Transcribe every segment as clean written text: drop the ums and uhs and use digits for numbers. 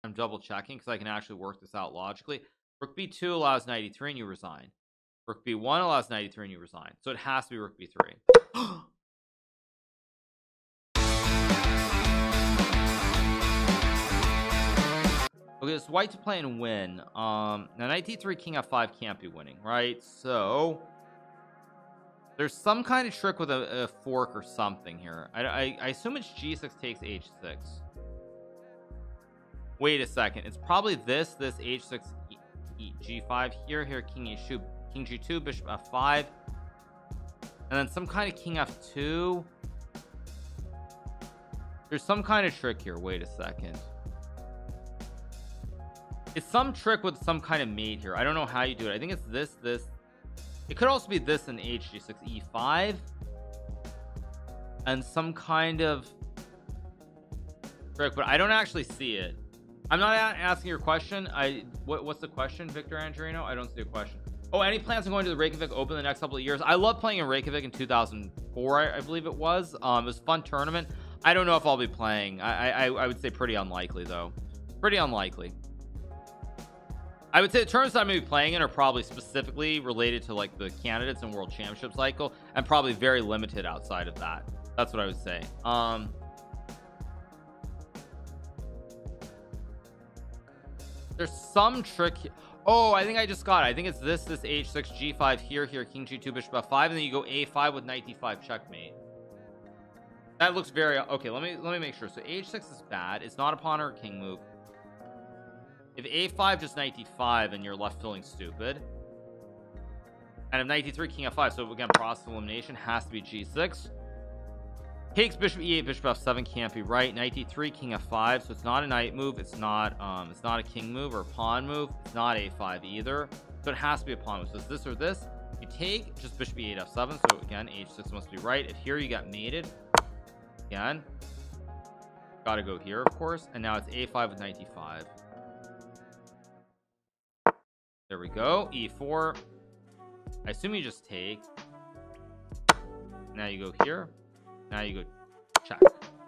I'm double checking because I can actually work this out logically. Rook b2 allows knight e3 and you resign. Rook b1 allows knight e3 and you resign. So it has to be rook b3. Okay, it's white to play and win. Now knight d3 king f5 can't be winning, right? So there's some kind of trick with a fork or something here. I assume it's g6 takes h6. Wait a second, it's probably this h6 g5 here king e2 king g2 bishop f5 and then some kind of king f2. There's some kind of trick here. Wait a second, it's some trick with some kind of mate here. I don't know how you do it. I think it's this it could also be this in hg6 e5 and some kind of trick, but I don't actually see it. I'm not asking your question. What's the question, Victor Angelino? I don't see a question. Oh, any plans on going to the Reykjavik Open the next couple of years? I love playing in Reykjavik in 2004. I believe it was. It was a fun tournament. I don't know if I'll be playing. I would say pretty unlikely though. Pretty unlikely. I would say the tournaments I'm going to be playing in are probably specifically related to like the candidates and world championship cycle, and probably very limited outside of that. That's what I would say. There's some trick. Oh, I think I just got it. I think it's this h6 g5 here king g2 bishop f5 and then you go a5 with knight d5 checkmate. That looks very okay. Let me make sure. So h6 is bad. It's not a pawn or a king move. If a5 just knight d5 and you're left feeling stupid, and if knight d3 king f5, so again process elimination, has to be g6. Takes bishop e8 bishop f7 can't be right. Knight d3 king f5, so it's not a knight move, it's not a king move or a pawn move, it's not a5 either, so it has to be a pawn move. So it's this or this. You take just bishop e8 f7, so again h6 must be right. If here you got mated, again gotta go here of course, and now it's a5 with knight d5. There we go. e4. I assume you just take. Now you go here. Now you go check.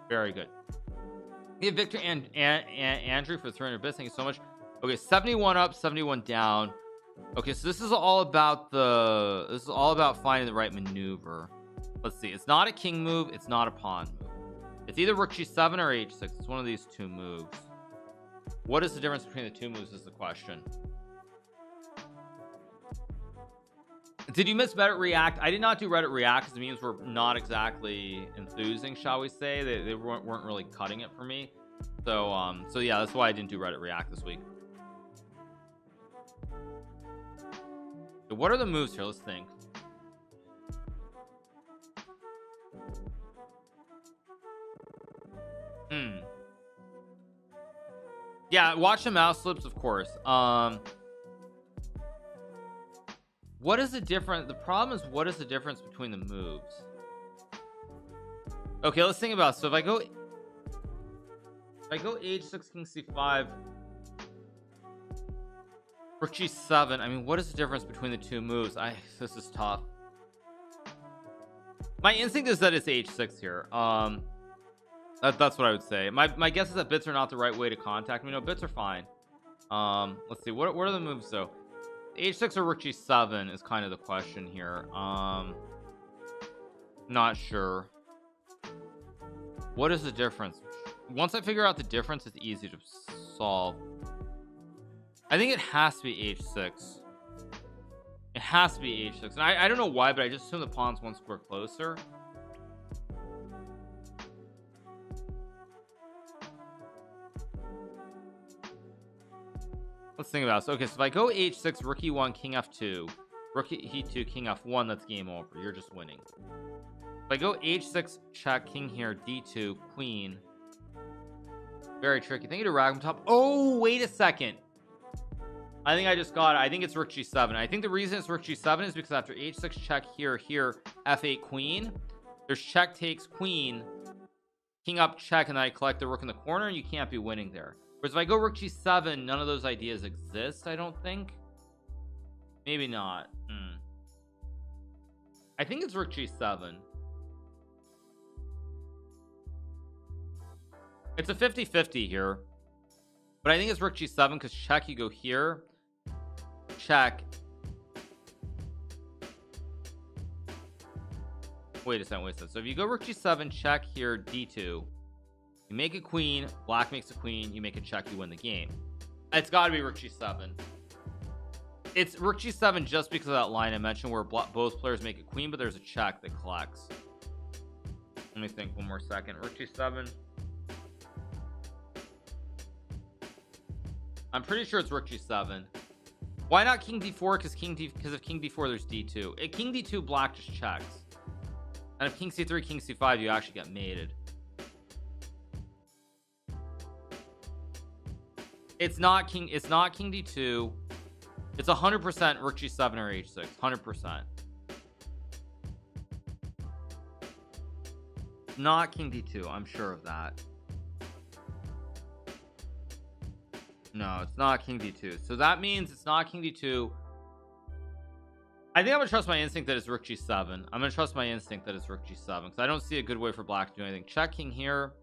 Very good. Hey, Victor and Andrew for 300 bits. Thank you so much. Okay, 71 up, 71 down. Okay, so this is all about finding the right maneuver. Let's see. It's not a king move. It's not a pawn move. It's either rook g7 or h6. It's one of these two moves. What is the difference between the two moves is the question. Did you miss Reddit React? I did not do Reddit React because the memes were not exactly enthusing, shall we say. They weren't really cutting it for me. So yeah, that's why I didn't do Reddit React this week. So what are the moves here? Let's think. Yeah, watch the mouse slips, of course. What is the difference? The problem is, what is the difference between the moves? Okay, let's think about it. So if I go h6 king c5 rook g7, I mean, what is the difference between the two moves? This is tough. My instinct is that it's h6 here. That's what I would say. My guess is that bits are not the right way to contact me. No, bits are fine. Let's see, what are the moves though? h6 or rook g7 is kind of the question here. Not sure. What is the difference? Once I figure out the difference, it's easy to solve. I think it has to be h6. It has to be h6, and I don't know why, but I just assume the pawn's one square closer. Let's think about this. Okay, so if I go h6 rook e1 king f2 rook e2 king f1, that's game over. You're just winning. If I go h6 check king here d2 queen, very tricky. Thank you to Ragam Top. Oh, wait a second, I think I just got it. I think it's rook g7. I think the reason it's rook g7 is because after h6 check here f8 queen, there's check takes queen, king up check, and then I collect the rook in the corner, and you can't be winning there. Whereas if I go rook g7, none of those ideas exist, I don't think. Maybe not. I think it's rook g7. It's a 50-50 here. but I think it's rook g7 because check, you go here, check. Wait a second. So if you go rook g7, check here, d2, you make a queen, black makes a queen, you make a check, you win the game. It's got to be rook g7. It's rook g7 just because of that line I mentioned where both players make a queen, but there's a check that collects. Let me think one more second. Rook g7. I'm pretty sure it's rook g7. Why not king d4? Because if king d4 there's d2. If king d2, black just checks. And if king c3, king c5, you actually get mated. It's not king d2. It's 100% rook g7 or h6. 100%. Not king d2. I'm sure of that. No, it's not king d2. So that means it's not king d2. I think I'm gonna trust my instinct that it's rook g7. I'm gonna trust my instinct that it's rook g7 because I don't see a good way for black to do anything. Check king here.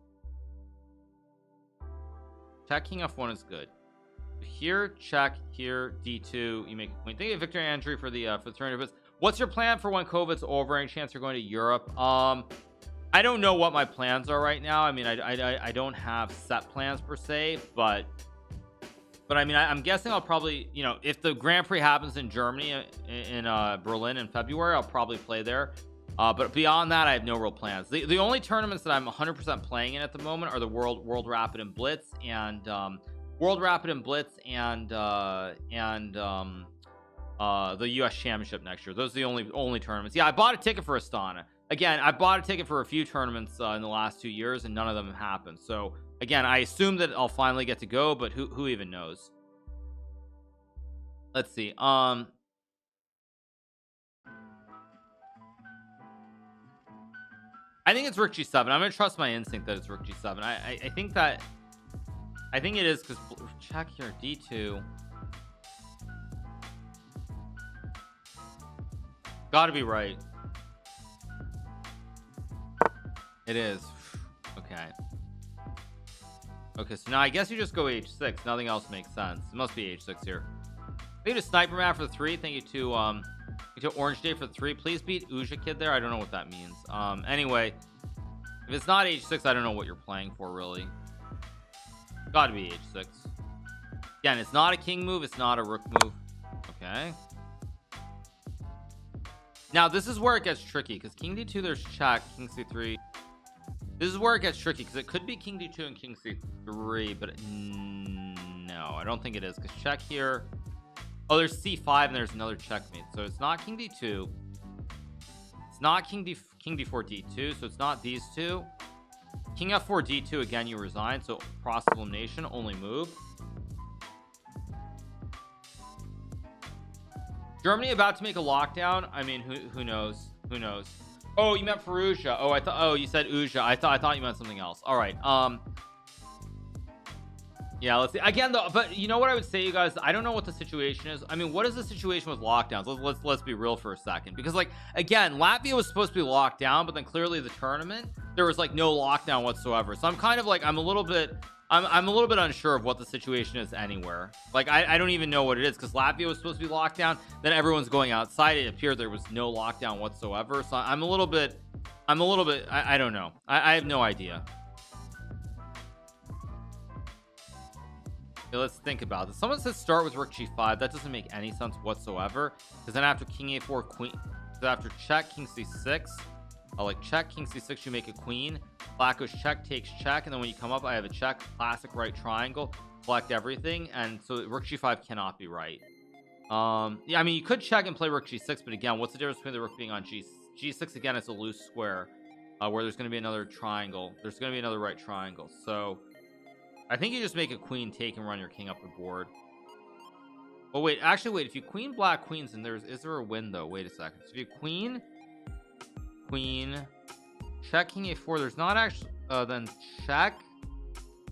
Check king f1 is good. Here, check here, d2. You make a queen. Thank you, Victor Andrew, for the 300 bits. What's your plan for when COVID's over? Any chance you're going to Europe? I don't know what my plans are right now. I mean, I don't have set plans per se, but I mean, I'm guessing I'll probably, you know, if the Grand Prix happens in Germany, in Berlin in February, I'll probably play there. But beyond that, I have no real plans. The only tournaments that I'm 100% playing in at the moment are the World Rapid and Blitz and the US Championship next year. Those are the only tournaments. Yeah, I bought a ticket for Astana. Again, I bought a ticket for a few tournaments in the last 2 years, and none of them have happened. So again, I assume that I'll finally get to go, but who even knows? Let's see. I think it's rook g7. I'm gonna trust my instinct that it's rook g7. I think it is because check here, d2. Gotta be right. It is. Okay, so now I guess you just go h6. Nothing else makes sense. It must be h6 here. Thank you to Sniper Man for the 3. Thank you to Orange Day for the 3. Please beat Uja Kid there. I don't know what that means. Anyway, if it's not h6, I don't know what you're playing for, really. Gotta be h6. Again, it's not a king move. It's not a rook move. Okay. Now, this is where it gets tricky, because king d2, there's check. King c3. This is where it gets tricky, because it could be king d2 and king c3, but no, I don't think it is, because check here. Oh, there's c5 and there's another checkmate. So it's not king d2. It's not king d4 d2, so it's not these two. King f4 d2, again, you resign, so cross elimination, only move. Germany about to make a lockdown. I mean, who knows? Who knows? Oh, you meant Fallujah. Oh, I thought. Oh, you said Uja. I thought you meant something else. All right. Yeah. Let's see again though. But you know what I would say, you guys. I don't know what the situation is. I mean, what is the situation with lockdowns? Let's be real for a second, because like again, Latvia was supposed to be locked down, but then clearly the tournament there was like no lockdown whatsoever. So I'm kind of like I'm a little bit unsure of what the situation is anywhere. Like I don't even know what it is, because Latvia was supposed to be locked down, then everyone's going outside. It appeared there was no lockdown whatsoever. So I'm a little bit I don't know. I have no idea. Okay, let's think about this. Someone says start with rook g5. That doesn't make any sense whatsoever, because then after king a4 queen, so after check king c6, I'll like check king c6, you make a queen, black goes check takes check, and then when you come up I have a check, classic right triangle, collect everything, and so rook g5 cannot be right. Yeah, I mean you could check and play rook g6, but again, what's the difference between the rook being on g6? Again, it's a loose square where there's going to be another triangle, there's going to be another right triangle. So I think you just make a queen take and run your king up the board. Oh wait, actually wait, if you queen black queens, and is there a win though? Wait a second. So if you queen check king a4, there's not actually then check.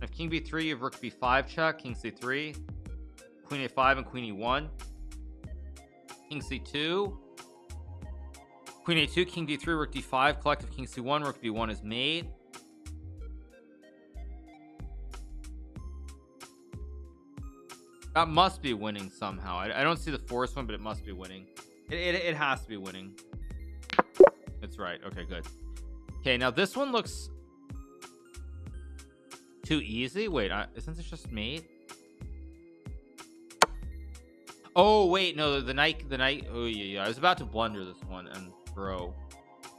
If king b3, you have rook b5 check, king c3, queen a5 and queen e1, king c2, queen a2, king d3, rook d5, collective king c1, rook b1 is made. That must be winning somehow. I don't see the force one, but it must be winning. It has to be winning. It's right. Okay, good. Okay, now this one looks too easy. Wait, isn't this just mate? Oh wait, no, the knight. Oh yeah, I was about to blunder this one and throw.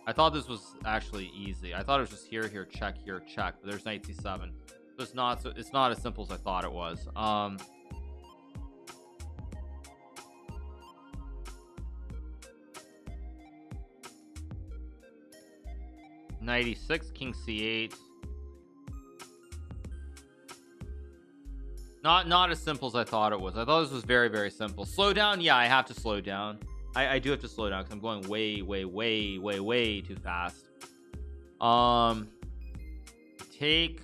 I thought this was actually easy. I thought it was just here, check, but there's knight c7. So it's not as simple as I thought it was. 96, king c8. Not as simple as I thought it was. I thought this was very, very simple. Slow down. Yeah, I have to slow down. I do have to slow down because I'm going way too fast. Take.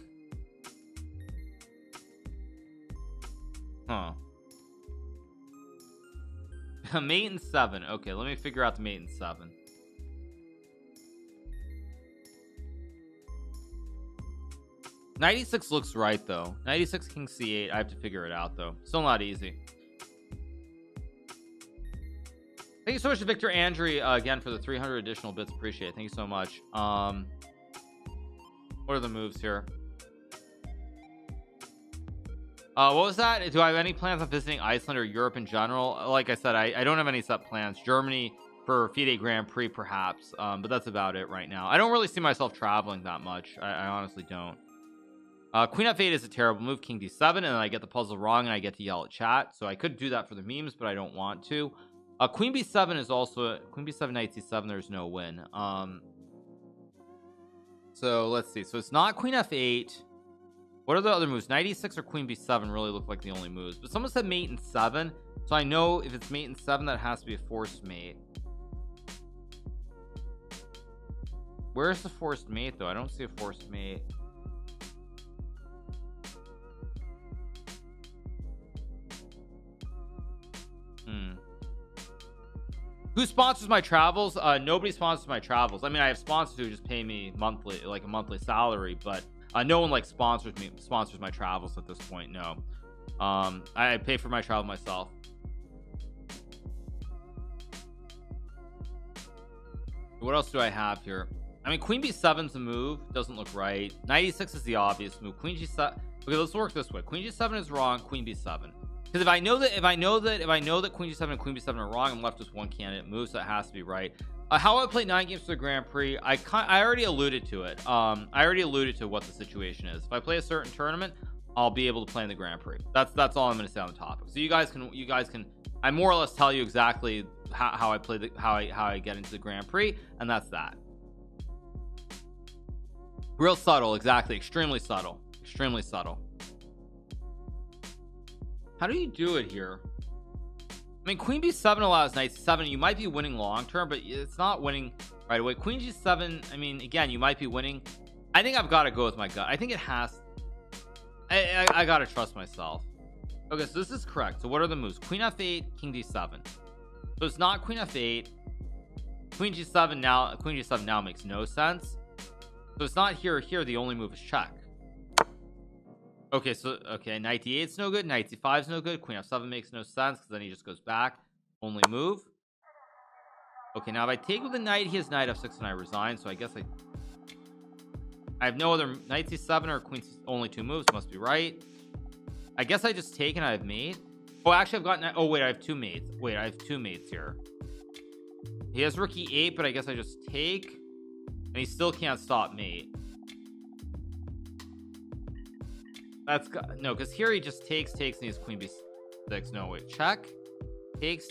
Mate in 7. Okay, let me figure out the mate in 7. '96 looks right though. 96 king c8. I have to figure it out though. Still not easy. Thank you so much to Victor Andre again for the 300 additional bits. Appreciate it. Thank you so much. What are the moves here? What was that? Do I have any plans on visiting Iceland or Europe in general? Like I said, I don't have any set plans. Germany for FIDE Grand Prix perhaps, but that's about it right now. I don't really see myself traveling that much. I honestly don't. Queen f8 is a terrible move. King d7, and then I get the puzzle wrong and I get to yell at chat. So I could do that for the memes, but I don't want to. Queen b7 is also queen b7 knight c7. There's no win. So let's see. So it's not queen f8. What are the other moves? Knight e6 or queen b7 really look like the only moves, but someone said mate in 7, so I know if it's mate in 7 that has to be a forced mate. Where's the forced mate though? I don't see a forced mate. Who sponsors my travels? Nobody sponsors my travels. I mean, I have sponsors who just pay me monthly, like a monthly salary, but no one like sponsors my travels at this point. No. I pay for my travel myself. What else do I have here? I mean, queen b7's a move. Doesn't look right. Knight e6 is the obvious move. Queen g7. Okay, let's work this way. Queen g7 is wrong. Queen b7. Because if I know that queen g7 and queen b7 are wrong, I'm left with one candidate move, so it has to be right. How I play 9 games for the Grand Prix, I already alluded to it. I already alluded to what the situation is. If I play a certain tournament, I'll be able to play in the Grand Prix. That's all I'm going to say on the topic. So you guys can I more or less tell you exactly how I play how I get into the Grand Prix, and that's that. Real subtle, exactly. Extremely subtle. Extremely subtle. How do you do it here? I mean, queen b7 allows knight c7. You might be winning long term, but it's not winning right away. Queen g7, I mean, again, you might be winning. I think I've got to go with my gut. I think it has. I got to trust myself. Okay, so this is correct. So what are the moves? Queen f8, king d7. So it's not queen f8. Queen g7 now. Queen g7 now makes no sense. So it's not here or here. The only move is check. Okay, so knight d8 is no good, knight c5 is no good, queen f7 makes no sense because then he just goes back. Only move. Okay, now if I take with the knight, he has knight f6 and I resign, so I guess I have no other. Knight c7 or queen c, only 2 moves, must be right. I guess I just take and I have mate. Oh, actually I've got oh wait, I have 2 mates. Wait, I have 2 mates here. He has rook e8, but I guess I just take and he still can't stop mate. That's no, because here he just takes and he has queen b6. No, wait, check, takes,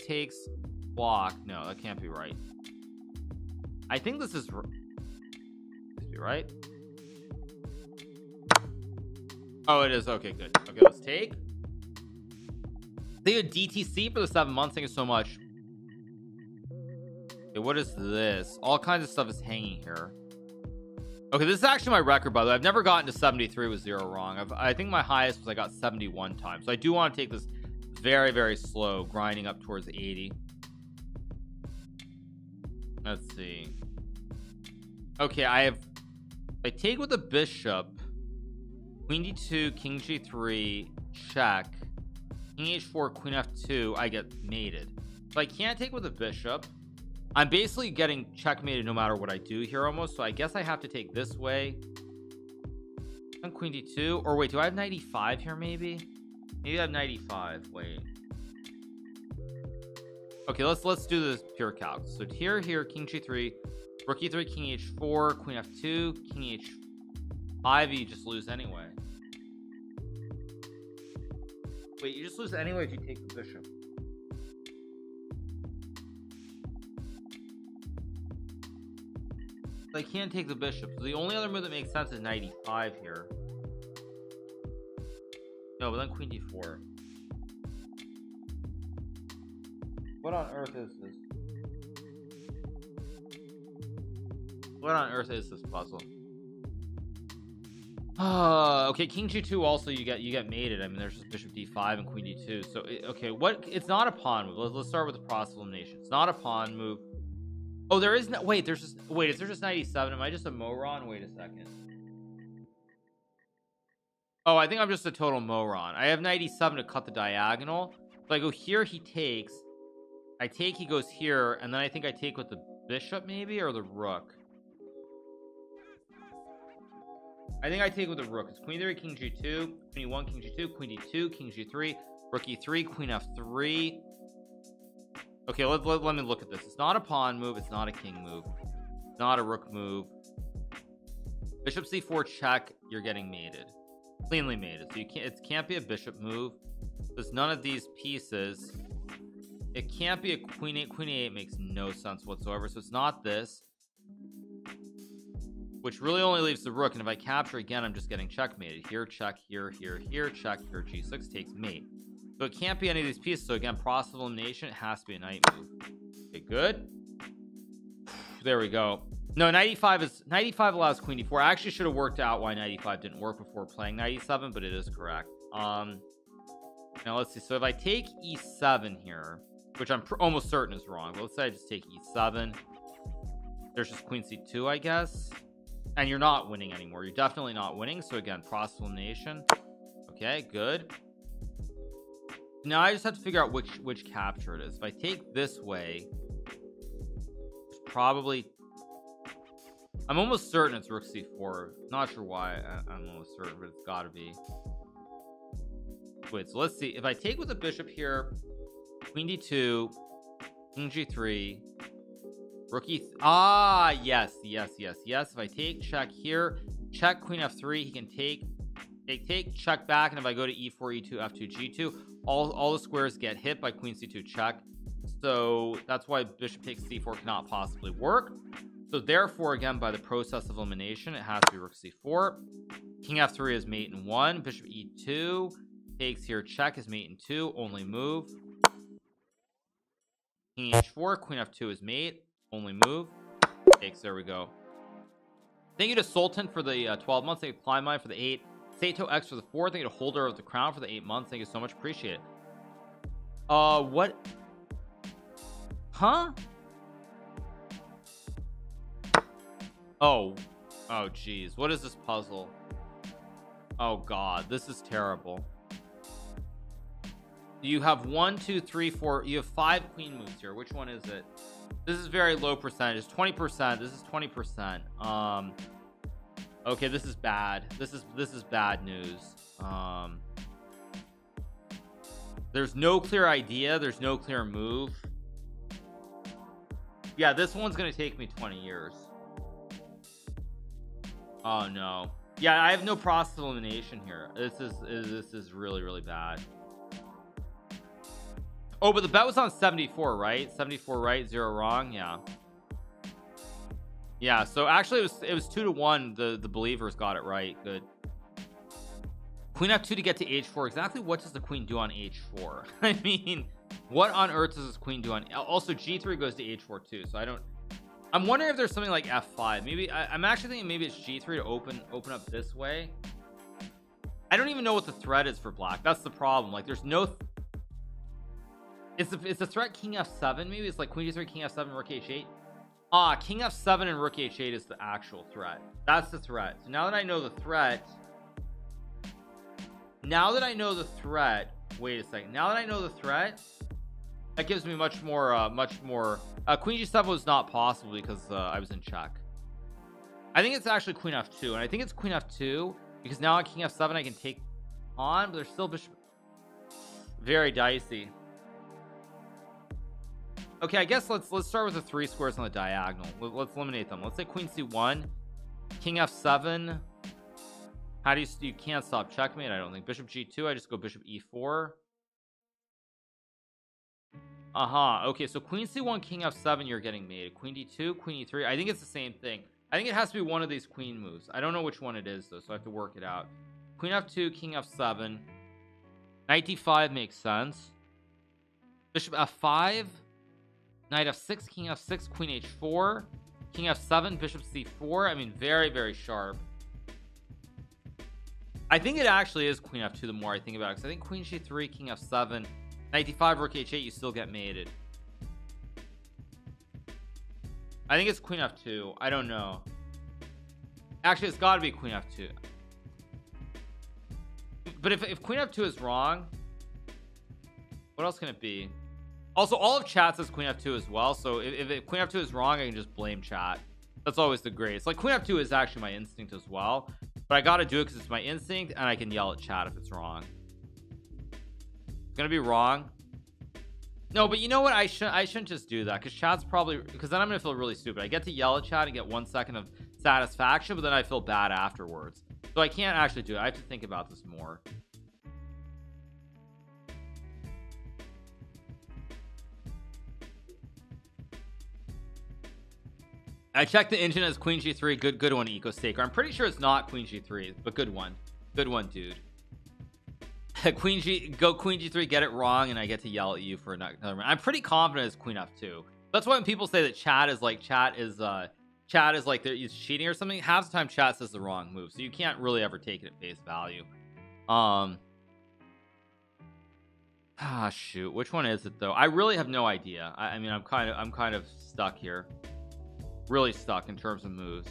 block. No, that can't be right. I think this is right. Oh, it is. Okay, good. Okay, let's take. They had DTC for the 7 months. Thank you so much. Okay, what is this? All kinds of stuff is hanging here. Okay, this is actually my record, by the way. I've never gotten to 73 with 0 wrong. I think my highest was I got 71 times. So I do want to take this very, very slow, grinding up towards 80. Let's see. Okay, I take with the bishop, queen d2, king g3, check, king h4, queen f2, I get mated. So I can't take with a bishop. I'm basically getting checkmated no matter what I do here almost. So I guess I have to take this way. And queen d2, or wait, do I have knight e5 here? Maybe I have knight e5. Wait. Okay, let's do this pure calc. So here, king g3, rook e3, king h4, queen f2, king h5. You just lose anyway. Wait, you just lose anyway if you take the bishop. I can't take the bishop. So the only other move that makes sense is knight e5 here. No, but then queen d4. What on earth is this? What on earth is this puzzle? Okay, king g2 also you get mated. I mean, there's just bishop d5 and queen d2. So okay, what? It's not a pawn move. Let's start with the process elimination. It's not a pawn move. Oh, there is no. Wait, there's just. Wait, is there just knight e7? Am I just a moron? Wait a second. Oh, I think I'm just a total moron. I have knight e7 to cut the diagonal. So I go here. He takes. I take. He goes here, and then I think I take with the bishop maybe or the rook. I think I take with the rook. It's queen 3, king g2, queen e1, king g2, queen d2, king g3, rook e3, queen f3. Okay, let me look at this. It's not a pawn move. It's not a king move. It's not a rook move. Bishop c4 check. You're getting mated, cleanly mated. So you can't. It can't be a bishop move. There's none of these pieces. It can't be a queen 8. Queen 8 makes no sense whatsoever. So it's not this, which really only leaves the rook. And if I capture again, I'm just getting checkmated. Here, check. Here, check. Here, g6 takes mate. So it can't be any of these pieces. So again, process of elimination, it has to be a knight move. Okay, good. There we go. No, knight e5 allows queen d4. I actually should have worked out why knight e5 didn't work before playing knight e7, but it is correct. Now let's see. So if I take e7 here, which I'm almost certain is wrong, but let's say I just take e7. There's just queen c2, I guess. And you're not winning anymore. You're definitely not winning. So again, process of elimination. Okay, good. Now I just have to figure out which capture it is. If I take this way, it's probably, I'm almost certain it's rook c4. Not sure why I'm almost certain, but it's got to be. Wait, so let's see. If I take with the bishop here, queen d2, king g3, rook e. Yes. If I take check here, check queen f3, he can take check back, and if I go to e4, e2, f2, g2, all the squares get hit by queen c2 check. So that's why bishop takes c4 cannot possibly work. So therefore, again, by the process of elimination, it has to be rook c4. King f3 is mate in 1. Bishop e2 takes here, check is mate in 2. Only move. King h4, queen f2 is mate. Only move. Takes. There we go. Thank you to Sultan for the 12 months. Thank you to Kleinmine for the 8. Sato X for the 4. Thank you to Holder of the Crown for the 8 months. Thank you so much. Appreciate it. What? Huh? Oh geez. What is this puzzle? Oh god, this is terrible. You have 1, 2, 3, 4. You have 5 queen moves here. Which one is it? This is very low percentage. 20%. This is 20%. Okay, this is bad. This is bad news. There's no clear idea. There's no clear move. Yeah, this one's gonna take me 20 years. Oh no. Yeah, I have no process of elimination here. This is really bad. Oh, but the bet was on 74, right? 74 right, 0 wrong. Yeah, so actually it was 2-1. The believers got it right. Good. Queen f2 to get to h4. Exactly what does the queen do on h4? I mean, what on earth does this queen do on? Also, g3 goes to h4 too. So I'm wondering if there's something like f5. Maybe I'm actually thinking maybe it's g3 to open up this way. I don't even know what the threat is for black. That's the problem. Like, there's no. It's the threat king f7. Maybe it's like queen g3, king f7, rook h8. King f7 and rook h8 is the actual threat. That's the threat. So now that I know the threat, Wait a second. Now that I know the threat, that gives me much more queen g7 was not possible because I was in check. I think it's actually queen f2, and I think it's queen f2 because now on king f7 I can take on, but there's still bishop. Very dicey. Okay, I guess let's start with the 3 squares on the diagonal. Let's eliminate them. Let's say queen c1, king f7. How do you can't stop checkmate? I don't think. Bishop g2. I just go bishop e4. Okay, so queen c1, king f7, you're getting mated. Queen d2, queen e3. I think it's the same thing. I think it has to be one of these queen moves. I don't know which one it is though, so I have to work it out. Queen f2, king f7. Knight d5 makes sense. Bishop f5. Knight f6, king f6, queen h4, king f7, bishop c4. I mean, very, very sharp. I think it actually is queen f2 the more I think about it, because I think queen g3, king f7, knight d5, rook h8, you still get mated. I think it's queen f2. I don't know. Actually, it's got to be queen f2. But if queen f2 is wrong, what else can it be? Also, all of chat says queen f2 as well, so if queen f2 is wrong, I can just blame chat. That's always the greatest. Like, queen f2 is actually my instinct as well, but I gotta do it because it's my instinct, and I can yell at chat if it's wrong. It's gonna be wrong. No, but you know what? I shouldn't just do that, because chat's probably, because then I'm gonna feel really stupid. I get to yell at chat and get 1 second of satisfaction, but then I feel bad afterwards. So I can't actually do it. I have to think about this more. I checked the engine as queen g3. Good one, Eco Staker. I'm pretty sure it's not queen g3, but good one, dude. Queen g3, get it wrong, and I get to yell at you for another round. I'm pretty confident it's queen f2. That's why when people say that chat is like they're cheating or something, half the time chat says the wrong move, so you can't really ever take it at face value. Shoot, which one is it though? I really have no idea. I mean, I'm kind of stuck here. Really stuck in terms of moves.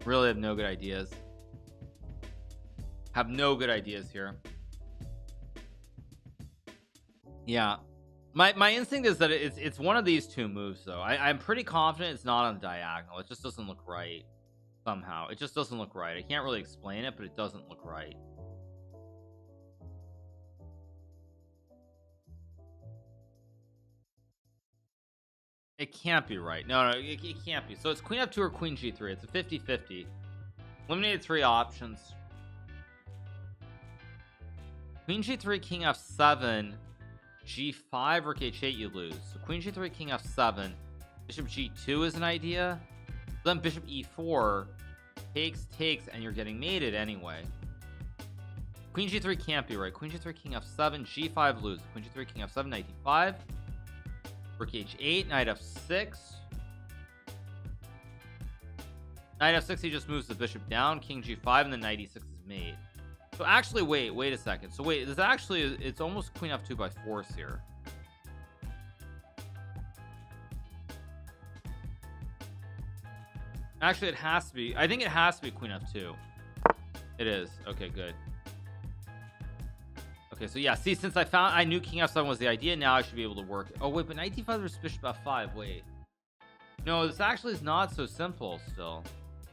Really have no good ideas. Have no good ideas here. Yeah, my instinct is that it's one of these 2 moves though. I'm pretty confident it's not on the diagonal. It just doesn't look right somehow. It just doesn't look right. I can't really explain it, but it doesn't look right. It can't be right. No, it can't be. So it's queen f2 or queen g3. It's a 50-50. Eliminated 3 options. Queen g3, king f7, g5, rook h8, you lose. So queen g3, king f7, bishop g2 is an idea. Then bishop e4 takes, and you're getting mated anyway. Queen g3 can't be right. Queen g3, king f7, g5, lose. Queen g3, king f7, knight d5. Rook h8, knight f6. Knight f6, he just moves the bishop down. King g5, and then knight e6 is mate. So actually, wait a second. So wait, this actually, it's almost queen f2 by force here. Actually, it has to be. I think it has to be queen f2. It is. Okay, good. Okay, so yeah, see, since I knew king f7 was the idea, now I should be able to work it. Oh wait, but knight d5 versus bishop f5. Wait, no, this actually is not so simple still.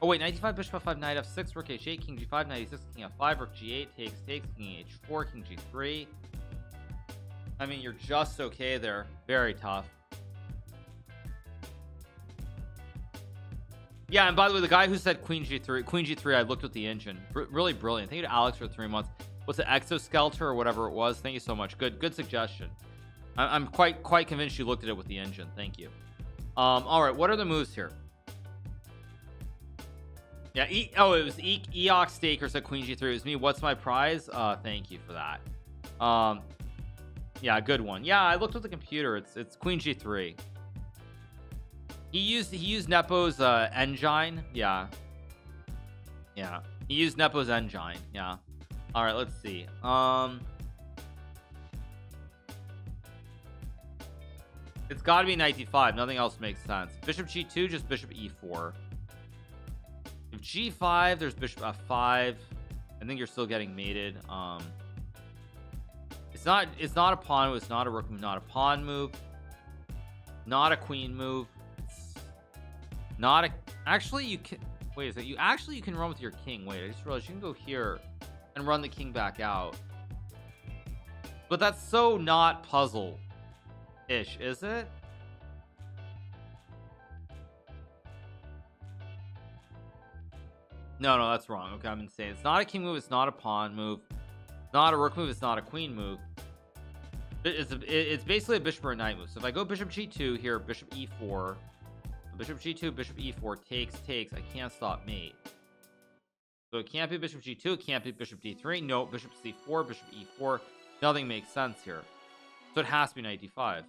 Oh wait, knight d5, bishop f5, knight f6, rook h8, king g5, knight e6, king f5, rook g8, takes, king h4, king g3. I mean, you're just okay there. Very tough. Yeah, and by the way, the guy who said queen g3, I looked at the engine. Really brilliant. Thank you to Alex for 3 months. What's it, Exoskeletor or whatever it was? Thank you so much. Good suggestion. I'm quite convinced you looked at it with the engine. Thank you. All right, what are the moves here? Yeah, it was Eox Staker said queen g3. It was me. What's my prize? Thank you for that. Yeah, good one. Yeah, I looked at the computer. It's queen g3. He used Nepo's engine. Yeah, he used Nepo's engine. Yeah. All right, let's see. It's got to be knight d5. Nothing else makes sense. Bishop g2, just bishop e4. If g5, there's bishop f5. I think you're still getting mated. It's not a pawn move, it's not a rook move, not a pawn move, not a queen move. It's not a, actually you can, wait a second, you can run with your king. Wait, I just realized you can go here and run the king back out. But that's so not puzzle-ish, is it? No, that's wrong. Okay, I'm insane. It's not a king move, it's not a pawn move, it's not a rook move, it's not a queen move. It's basically a bishop or a knight move. So if I go bishop g2 here, bishop e4, bishop g2, bishop e4, takes, I can't stop mate. So it can't be bishop g2, it can't be bishop d3. No, bishop c4, bishop e4. Nothing makes sense here. So it has to be knight d5.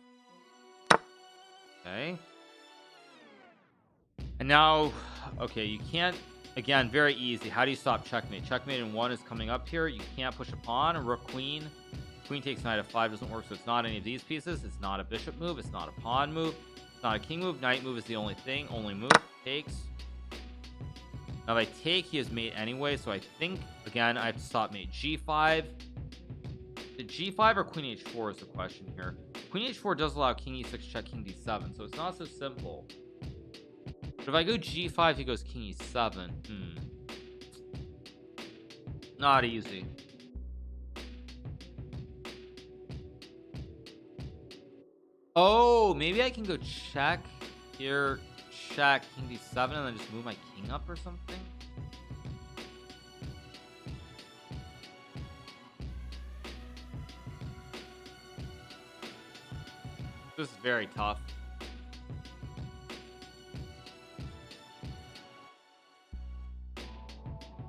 Okay. And now, okay, you can't, again, very easy. How do you stop checkmate? Checkmate in 1 is coming up here. You can't push a pawn. A rook queen. Queen takes knight f5 doesn't work, so it's not any of these pieces. It's not a bishop move. It's not a pawn move. It's not a king move. Knight move is the only thing. Only move. Takes. Now if I take, he has mate anyway, so I think, again, I have to stop mate. g5. The g5 or queen h4 is the question here. Queen h4 does allow king e6 check king d7, so it's not so simple. But if I go g5, he goes king e7. Not easy. Oh, maybe I can go check here, check king d7, and then just move my king up or something. This is very tough.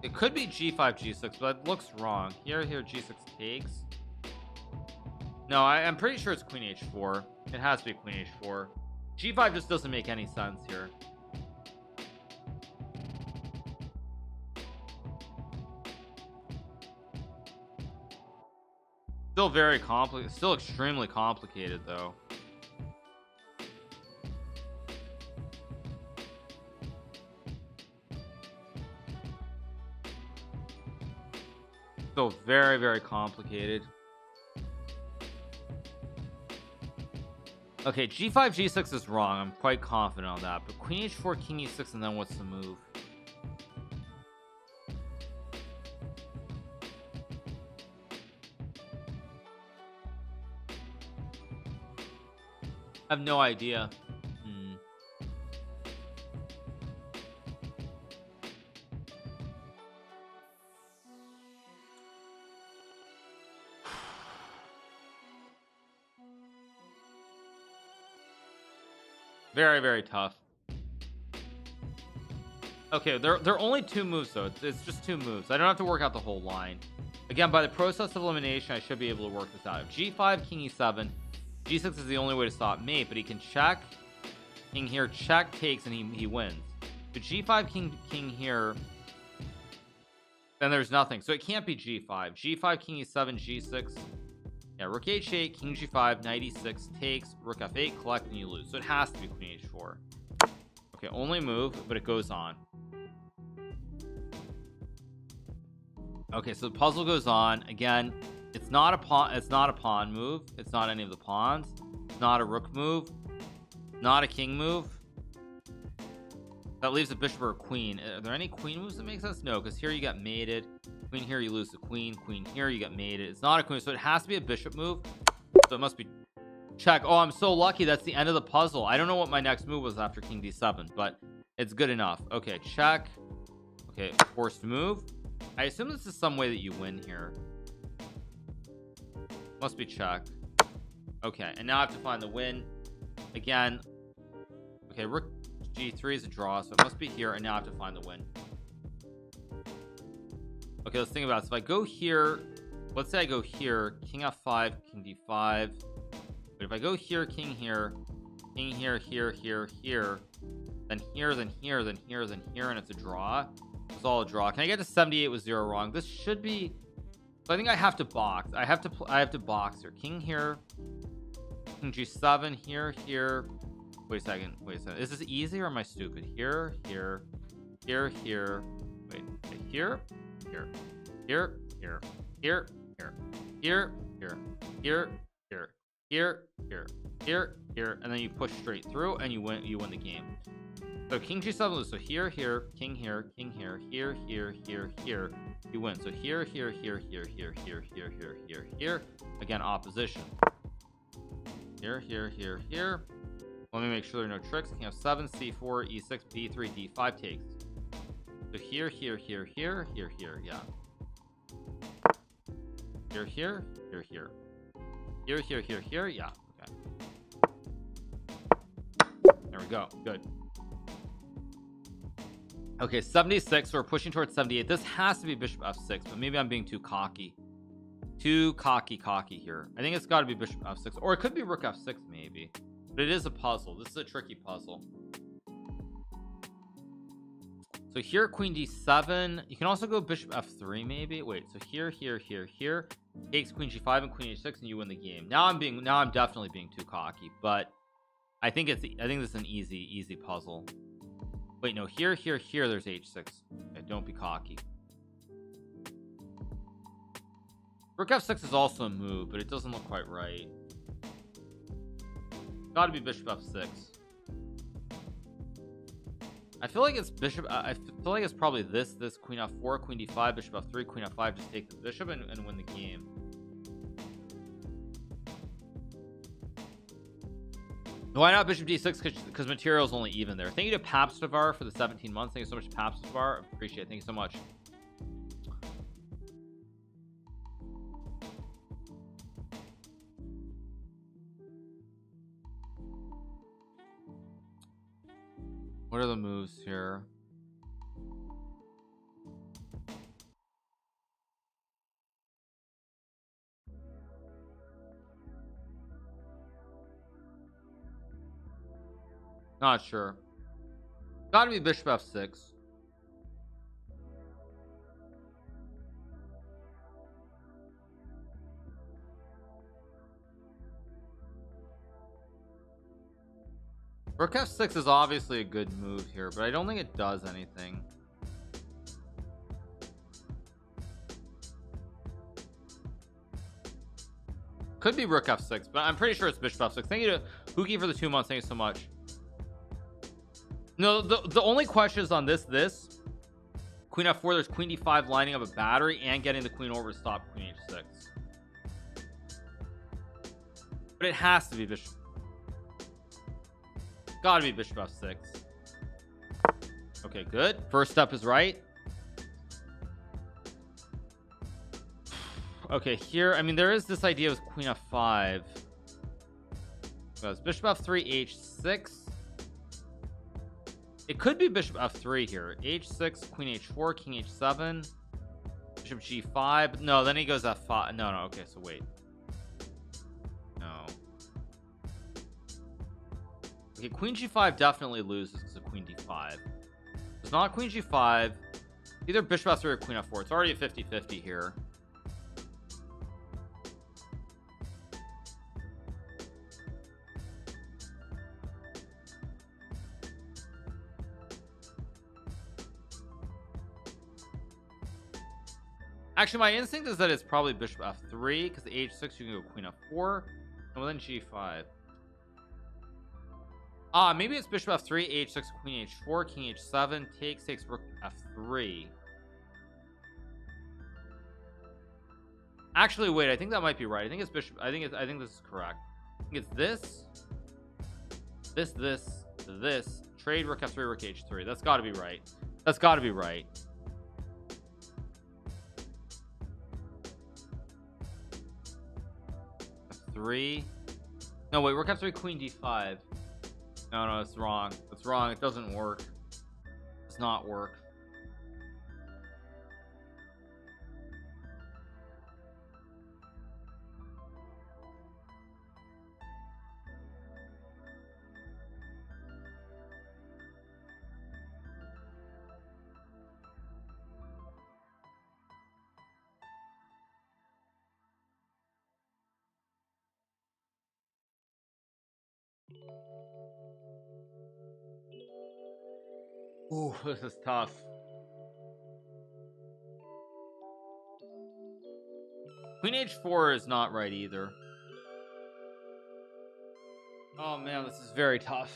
It could be g5, g6, but it looks wrong. Here, g6 takes. No, I'm pretty sure it's queen h4. It has to be queen h4. g5 just doesn't make any sense here. Still very complicated. Still extremely complicated, though. Still very, very complicated. Okay, g5, g6 is wrong. I'm quite confident on that. But queen h4, king e6, and then what's the move? I have no idea. Very, very tough. Okay, there are only 2 moves, though. It's just 2 moves. I don't have to work out the whole line. Again, by the process of elimination, I should be able to work this out. If g5, king e7, g6 is the only way to stop mate, but he can check. King here, check, takes, and he wins. But g5, king here, then there's nothing. So it can't be g5. g5, king e7, g6. Yeah, rook h8, king g5, knight e6, takes, rook f8, collect, and you lose. So it has to be queen h4. Okay, only move, but it goes on. Okay, so the puzzle goes on. Again, it's not a pawn move. It's not any of the pawns. It's not a rook move. Not a king move. That leaves a bishop or a queen. Are there any queen moves that make sense? No, because here you got mated. Queen here, you lose the queen. Queen here, you get mated. It's not a queen, so it has to be a bishop move. So it must be check. Oh, I'm so lucky. That's the end of the puzzle. I don't know what my next move was after king d7, but it's good enough. Okay, check. Okay, forced move. I assume this is some way that you win here. Must be check. Okay, and now I have to find the win. Again. Okay, rook g3 is a draw, so it must be here, and now I have to find the win. Okay, let's think about it. So if I go here, let's say I go here, king f5, king d5. But if I go here, king here, here, then here, then here, then here, then here, and it's a draw. It's all a draw. Can I get to 78 with 0 wrong? This should be. So I think I have to box. I have to box here. King here, king g7 here. Wait a second. Is this easy or am I stupid? Here. wait, here, here, here, here, here, here, here, here, here, here, here, here, here, here, and then you push straight through and you win the game. So king g7, so here, here, king here, here, here, here, here, you win. So here, here, here, here, here, here, here, here, here, here, again, opposition. Here, here, here, here. Let me make sure there are no tricks. King f7, c4, e6, b3, d5 takes. So here, here, here, here, here, here, yeah. Here, here, here, here. Here, here, here, here, yeah. Okay. There we go. Good. Okay, 76. We're pushing towards 78. This has to be bishop f6, but maybe I'm being too cocky. Too cocky here. I think it's got to be bishop f6, or it could be rook f6 maybe. But it is a puzzle. This is a tricky puzzle. So here, queen d7. You can also go bishop f3 maybe. Wait, so here, here, here, here. Takes queen g5 and queen h6, and you win the game. Now I'm definitely being too cocky, but I think this is an easy puzzle. Wait, no, here, here, here, there's h6. Okay, don't be cocky. Rook f6 is also a move, but it doesn't look quite right. Gotta be bishop f6. I feel like it's bishop. I feel like it's probably this queen f4, queen d5, bishop f3, queen f5. Just take the bishop and win the game. Why not bishop d6? Because material is only even there. Thank you to Papstavar for the 17 months. Thank you so much, Papstavar. Appreciate it. Thank you so much. What are the moves here? Not sure. Gotta be bishop f6. Rook f6 is obviously a good move here, but I don't think it does anything. Could be rook f6, but I'm pretty sure it's bishop f6. Thank you to Huki for the 2 months. Thank you so much. No, the only questions on this queen f4, there's queen d5 lining up a battery and getting the queen over to stop queen h6. But it has to be bishop. Gotta be bishop f6. Okay, good. First step is right. Okay, here, I mean, there is this idea with queen f5. So it's bishop f3, h6. It could be bishop f3 here. h6, queen h4, king h7, bishop g5. No, then he goes f5. No, okay, so wait. No. Okay, queen g5 definitely loses because of queen d5. It's not queen g5. Either bishop f3 or queen f4. It's already a 50-50 here. Actually, my instinct is that it's probably bishop f3 because h6 you can go queen f4 and then g5. Maybe it's bishop f3, h6, queen h4, king h7, takes rook f3. Actually, wait, I think that might be right. I think it's bishop. I think this is correct. I think it's this. Trade rook f3, rook h3. That's got to be right. That's got to be right. F3. No, wait, rook f3, queen d5. No, it's wrong. It's wrong. It doesn't work. It's not work. Ooh, this is tough. Queen h4 is not right either. Oh man, this is very tough.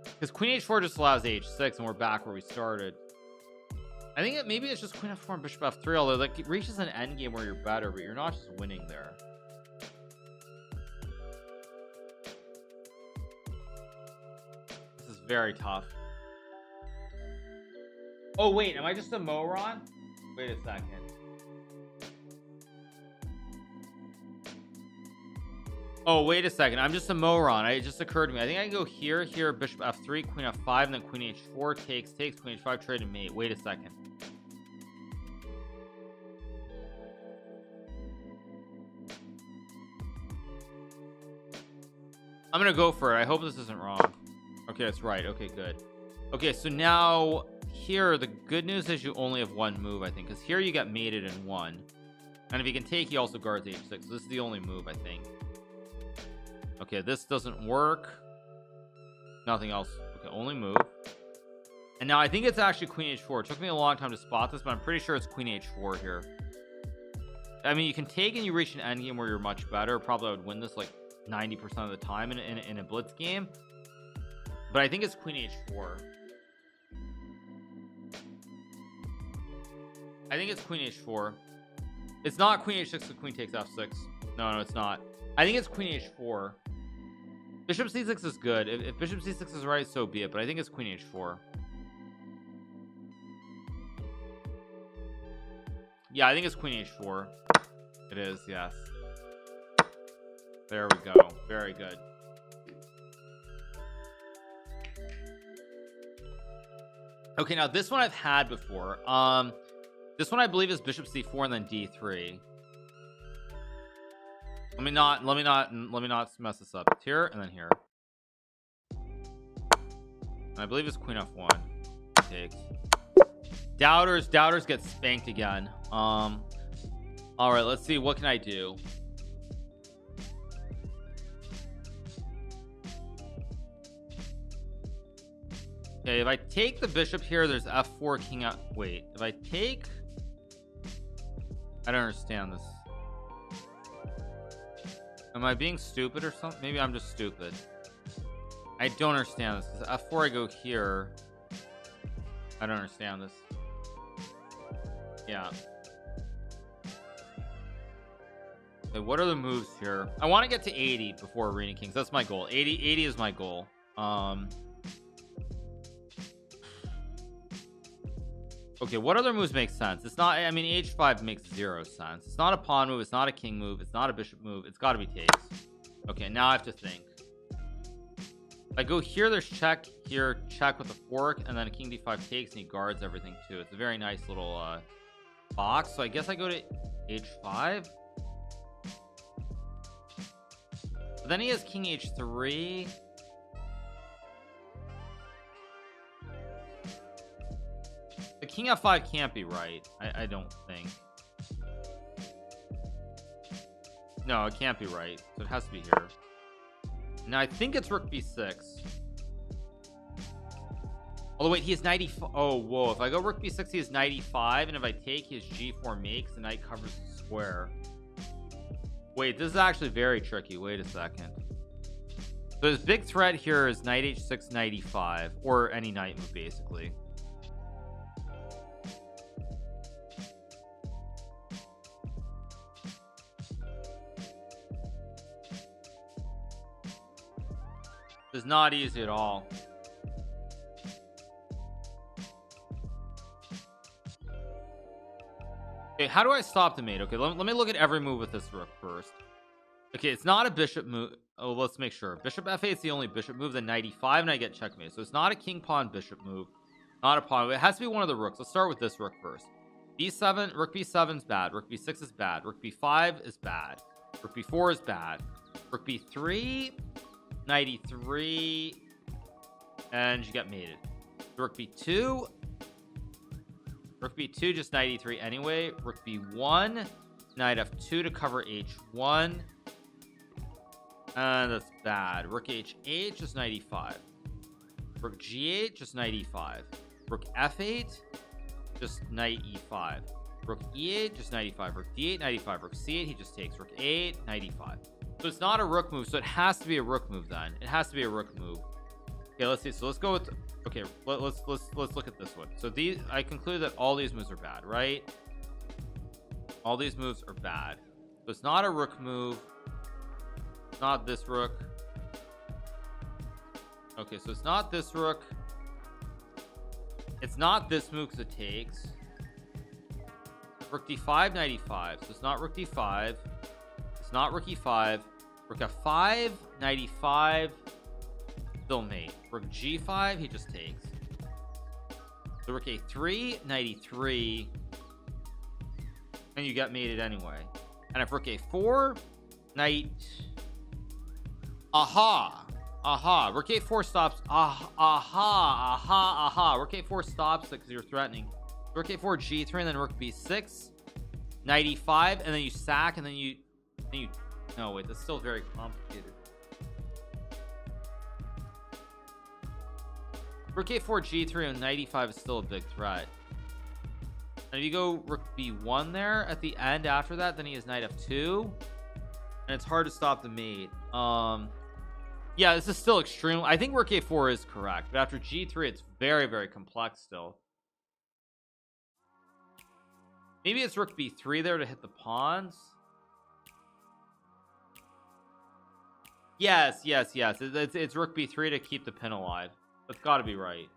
Because queen h4 just allows h6 and we're back where we started. I think maybe it's just queen f4 and bishop f3, although like it reaches an endgame where you're better, but you're not just winning there. This is very tough. Oh wait, am I just a moron? Wait a second. Oh wait a second, I'm just a moron. It just occurred to me. I think I can go here, bishop f3, queen f5, and then queen h4 takes, queen h5, trade and mate. Wait a second. I'm gonna go for it. I hope this isn't wrong. Okay, that's right. Okay, good. Okay, so now here the good news is you only have one move, I think, because here you get mated in one, and if you can take, he also guards h6. So this is the only move, I think. Okay, this doesn't work. Nothing else. Okay, only move. And now I think it's actually queen h4. It took me a long time to spot this, but I'm pretty sure it's queen h4 here. I mean, you can take and you reach an endgame where you're much better. Probably I would win this like 90% of the time in a blitz game, but I think it's queen h4. I think it's queen h4. It's not queen h6 so queen takes f6. No, it's not. I think it's queen h4. Bishop c6 is good. If bishop c6 is right, so be it, but I think it's queen h4. Yeah, I think it's queen h4. It is, yes. There we go. Very good. Okay, now this one I've had before. This one I believe is bishop c4 and then d3. Let me not mess this up. It's here and then here. And I believe it's queen f1. Takes. Doubters get spanked again. All right, let's see. What can I do? Okay, if I take the bishop here, there's f4, king out. Wait, if I take, I don't understand this. Am I being stupid or something? Maybe I'm just stupid. I don't understand this because f4 I go here. I don't understand this. Yeah. Okay, what are the moves here? I want to get to 80 before Arena Kings. That's my goal. 80 is my goal. Okay, what other moves make sense? It's not, I mean, h5 makes zero sense. It's not a pawn move. It's not a king move. It's not a bishop move. It's got to be takes. Okay, now I have to think. If I go here, there's check. Here, check with a fork, and then a king d5 takes, and he guards everything too. It's a very nice little box. So I guess I go to h5. But then he has king h3. The king f5 can't be right. I don't think. No, it can't be right. So it has to be here. Now I think it's rook b6. Although wait, he has 95. Oh, whoa. If I go rook b6, he has 95. And if I take, his g4 makes, the knight covers the square. Wait, this is actually very tricky. Wait a second. So his big threat here is knight h6, knight e5. Or any knight move, basically. It's not easy at all. Okay, how do I stop the mate? Okay, let me look at every move with this rook first. Okay, it's not a bishop move. Oh, let's make sure. Bishop f8 is the only bishop move. Then knight e5 and I get checkmate. So it's not a king pawn bishop move. Not a pawn. It has to be one of the rooks. Let's start with this rook first. b7, rook b7 is bad. Rook b6 is bad. Rook b5 is bad. Rook b4 is bad. Rook b3, knight e3, and you get mated. Rook b2, just knight e3 anyway. Rook b1, knight f2 to cover h1, and that's bad. Rook h8, just knight e5. Rook g8, just knight e5. Rook f8, just knight e5. Rook e8, just knight e5. Rook d8, knight e5. Rook c8, he just takes. Rook a8, knight e5. So it's not a rook move, so it has to be a rook move then. It has to be a rook move. Okay, let's see. So let's go with, okay, let's look at this one. So these, I conclude that all these moves are bad, right? All these moves are bad. So it's not a rook move. It's not this rook. Okay, so it's not this rook. It's not this move because it takes. Rook d5, knight e5. So it's not rook d5. It's not rook e5. Rook f5, knight e5. Still mate. Rook g5, he just takes. So rook a3, knight e3. And you get mated anyway. And if rook a4, knight. Aha. Aha. Rook a4 stops. Aha. Rook a4 stops because you're threatening. Rook a4, g3, and then rook b6. Knight e5, and then you sack, and then you. No, wait, that's still very complicated. Rook a4, g3, and knight e5 is still a big threat. And if you go rook b1 there at the end after that, then he has knight f2, and it's hard to stop the mate. Yeah, this is still extreme. I think rook a4 is correct, but after g3, it's very, very complex still. Maybe it's rook b3 there to hit the pawns. Yes. It's rook b3 to keep the pin alive. That's got to be right.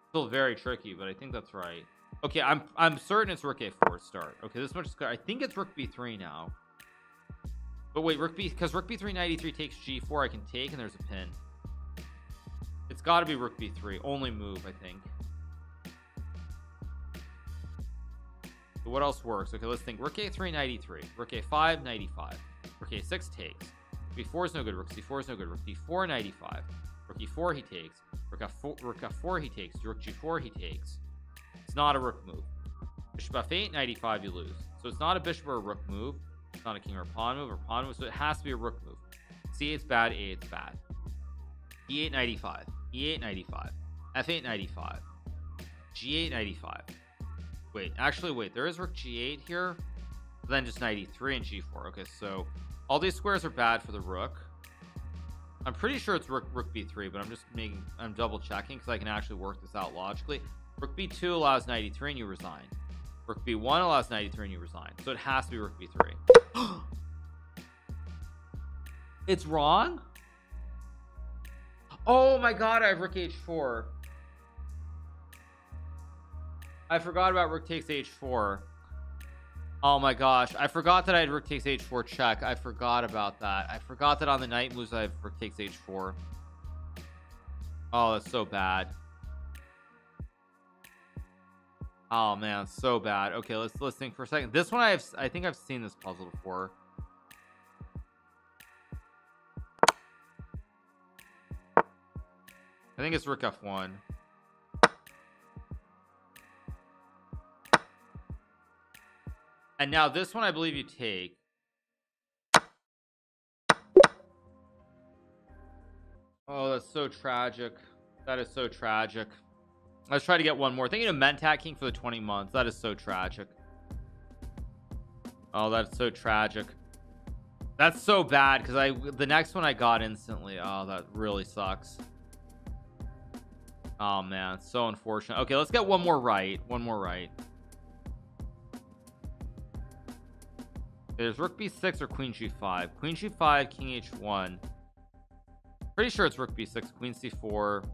Still very tricky, but I think that's right. Okay, I'm certain it's rook a4 start. Okay, this much is clear. I think it's rook b3 now. But wait, because rook b3 knight e3 takes g4, I can take, and there's a pin. It's got to be rook b3. Only move, I think. So what else works? Okay, let's think. Rook a3, knight e3. Rook a5, knight e5. Rook a6 takes. b4 is no good. Rook c4 is no good. Rook d4, knight e5. Rook e4 he takes. Rook f4 he takes. Rook g4 he takes. It's not a rook move. Bishop f8, knight e5 you lose. So it's not a bishop or a rook move. It's not a king or a pawn move. So it has to be a rook move. c8's bad. a8's bad. e8, knight e5. e8, knight e5. f8, knight e5. g8, knight e5. Wait, there is rook g8 here, then just knight e3 and g4. Okay, so all these squares are bad for the rook. I'm pretty sure it's rook b3, but I'm double checking because I can actually work this out logically. Rook b2 allows knight e3 and you resign. Rook b1 allows knight e3 and you resign. So it has to be rook b3. It's wrong. Oh my god, I have rook h4. I forgot about rook takes h4. Oh my gosh, I forgot that I had rook takes h4 check. I forgot about that. I forgot that on the knight moves I have rook takes h4. Oh, that's so bad. Oh man, so bad. Okay, let's think for a second. This one I think I've seen this puzzle before. I think it's rook f1. And now this one I believe you take. Oh, that's so tragic. That is so tragic. Let's try to get one more. Thinking of Mentat King for the 20 months. That is so tragic. Oh, that's so tragic. That's so bad because the next one I got instantly. Oh, that really sucks. Oh man, so unfortunate. Okay, let's get one more right. One more right. There's rook b6 or queen g5. Queen g5, king h1. Pretty sure it's rook b6, queen c4.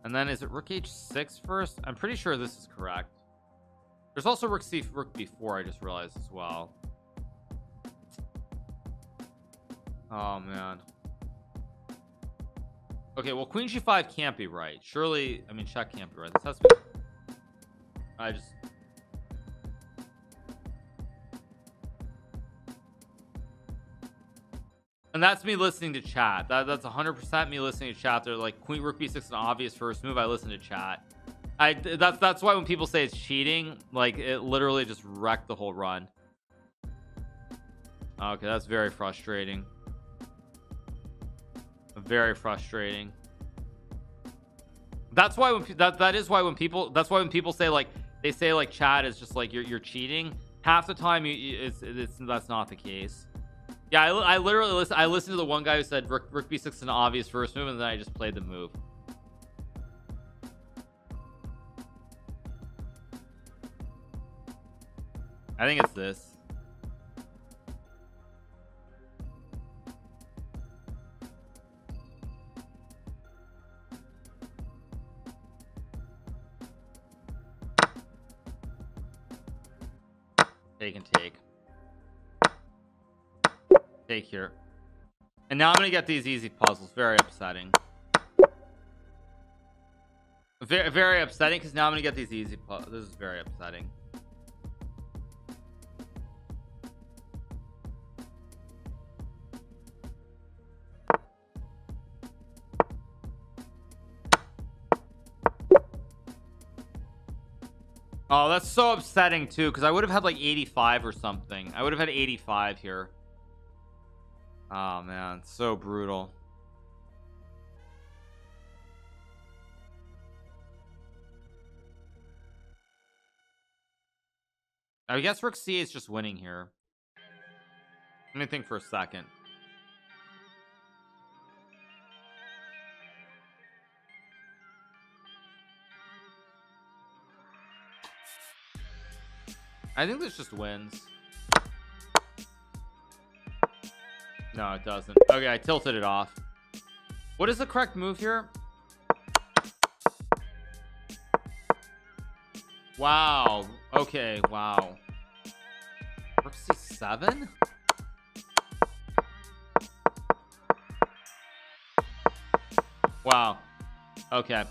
And then is it rook h6 first? I'm pretty sure this is correct. There's also rook b4 I just realized as well. Oh man. Okay, well queen g5 can't be right. Surely, I mean check can't be right. This has to be. And that's me listening to chat. That's 100% me listening to chat. They're like queen rook b6 an obvious first move. I listen to chat. That's why when people say it's cheating, like it literally just wrecked the whole run. Okay, that's very frustrating. Very frustrating. That's why when that is why when people say like they say like chat is just like you're cheating. Half the time it's that's not the case. Yeah, I literally listened to the one guy who said Rook b6 is an obvious first move, and then I just played the move. I think it's this. Take and take here, and now I'm gonna get these easy puzzles. Very upsetting. Very upsetting, because now I'm gonna get these easy puzzles. This is very upsetting. Oh, that's so upsetting too, because I would have had like 85 or something. I would have had 85 here. Oh man, so brutal. I guess Rook C is just winning here. Let me think for a second. I think this just wins. No, it doesn't. Okay, I tilted it off. What is the correct move here? Wow. Okay, wow. Rook C7? Wow. Okay.